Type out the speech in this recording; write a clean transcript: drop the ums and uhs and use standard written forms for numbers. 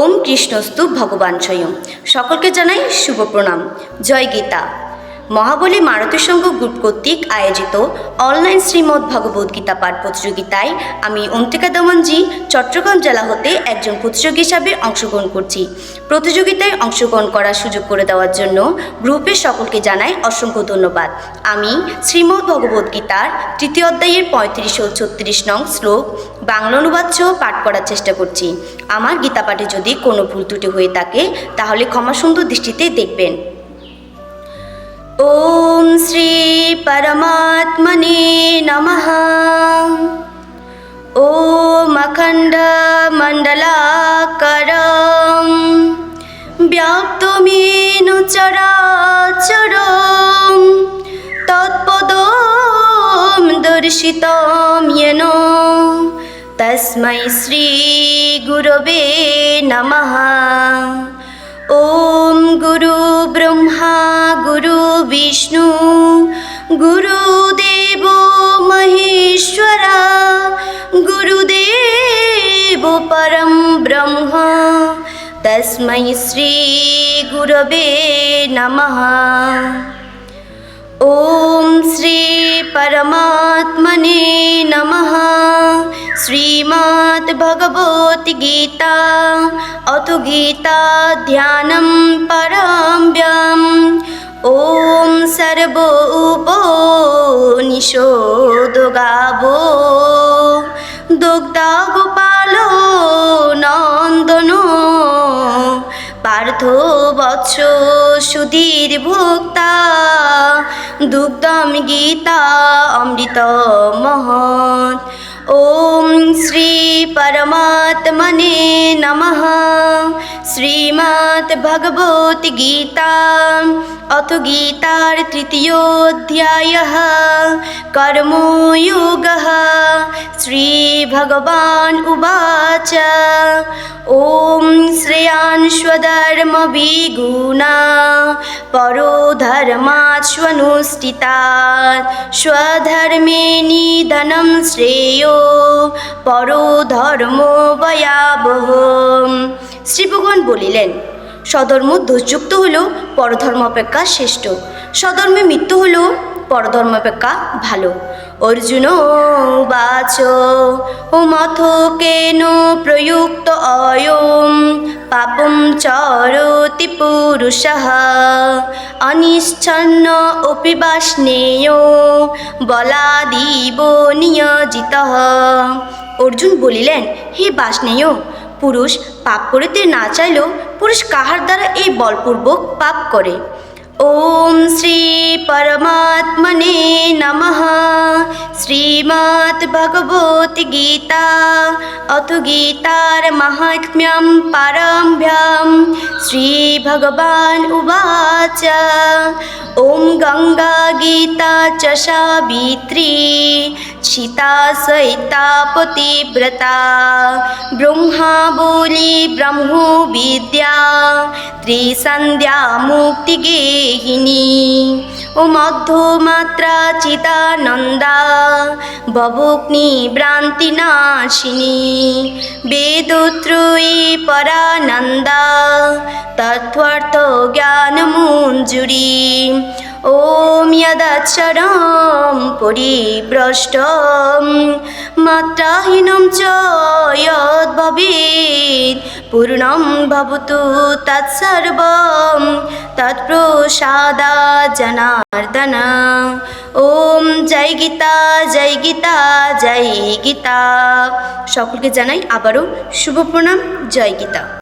ওম কৃষ্ণস্তু ভগবান স্বয়ং। সকলকে জানাই শুভ প্রণাম। জয় গীতা। মহাবলী মারুতি সংঘ গ্রুপ কর্তৃক আয়োজিত অনলাইন শ্রীমদ্ ভগবদ গীতা পাঠ প্রতিযোগিতায় আমি অন্তিকা দমনজি চট্টগ্রাম জেলা হতে একজন প্রতিযোগী হিসাবে অংশগ্রহণ করছি। প্রতিযোগিতায় অংশগ্রহণ করার সুযোগ করে দেওয়ার জন্য গ্রুপের সকলকে জানাই অসংখ্য ধন্যবাদ। আমি শ্রীমদ্ ভগবদ গীতার তৃতীয় অধ্যায়ের 35 ও 36 নং শ্লোক বাংলা অনুবাদ সহ পাঠ করার চেষ্টা করছি। আমার গীতা পাঠে যদি কোনো ভুল ত্রুটি হয়ে থাকে তাহলে ক্ষমাসুন্দর দৃষ্টিতে দেখবেন। ওম শ্রী পরমাত্মনে নমঃ। ওম অখণ্ড মণ্ডলাকারম ব্যাপ্তমেন চরাচরম তৎপদম দর্শিতম येन তস্मै শ্রী গুরবে নমঃ। ওম গুরু ব্রহ্মা গুরু বিষ্ণু গুরুদেব মহেশ্বরা গুরুদেব পরম ব্রহ্ম তস্मै শ্রী গুরবে নমঃ। ওম শ্রী পরমাত্মনে নমঃ। শ্রীমদ্ ভগবত গীতা অথ গীতাধ্যানম পারম্যম। ওম সর্ব উপনিষদো গাবো দুগ্ধা গোপালো নন্দনো পার্থ বৎস সুধীর ভোক্তা দুগ্ধম গীতা অমৃত মহৎ। ওম শ্রী পরমাত্মনে নমঃ। শ্রীমদ্ ভগবত গীতা অথ গীতার তৃতীয় অধ্যায়ঃ কর্মযোগঃ। শ্রী ভগবান উবাচ ওম শ্রেয়ান স্বধর্ম বিগুণা পরো ধর্মাৎস্বনুষ্ঠিতাৎ স্বধর্মে নিধনম শ্রেয়ো পরো ধর্মো ভয়াবহঃ। শ্রী ভগবান বলিলেন, স্বধর্ম দোষযুক্ত হলেও পরধর্ম অপেক্ষা শ্রেষ্ঠ, স্বধর্মে মৃত্যু হলেও পরধর্ম অপেক্ষা ভালো। অর্জুন উবাচ ওমথ কেন প্রযুক্ত অয়ম পাপম চরতি পুরুষঃ অনিচ্ছন্ন অপি বাষ্ণেয় বলাদিব নিয়োজিতঃ। অর্জুন বলিলেন, হে বাষ্ণেয়, পুরুষ পাপ করিতে না চাইলেও পুরুষ কাহার দ্বারা এই বলপূর্বক পাপ করে। ওম শ্রী পরমাত্মনে নমঃ। শ্রীমদ্ ভগবত গীতা অথ গীতার মাহাত্ম্যম পারম্যম। শ্রী ভগবান উবাচ ওম গঙ্গা গীতা চ সাবিত্রী সীতা সহিতা পতিব্রতা ব্রহ্মা বলি ব্রহ্ম বিদ্যা ত্রিসন্ধ্যা মুক্তি গেহিনী ও মধ্যমাত্রা চিদানন্দা ভবগ্নি ভ্রান্তি নাশিনী বেদত্রয়ী পরানন্দা তত্ত্বার্থ জ্ঞান মঞ্জুরি। ওম যদক্ষরম পরিভ্রষ্টম মাত্রাহীনম চ যদ্ভবেৎ পূর্ণম ভবতু তৎসর্বম তৎপ্রসাদাৎ জনার্দন। ওম জয় গীতা জয় গীতা জয় গীতা। সকলকে জানাই আবারও শুভ প্রণাম। জয় গীতা।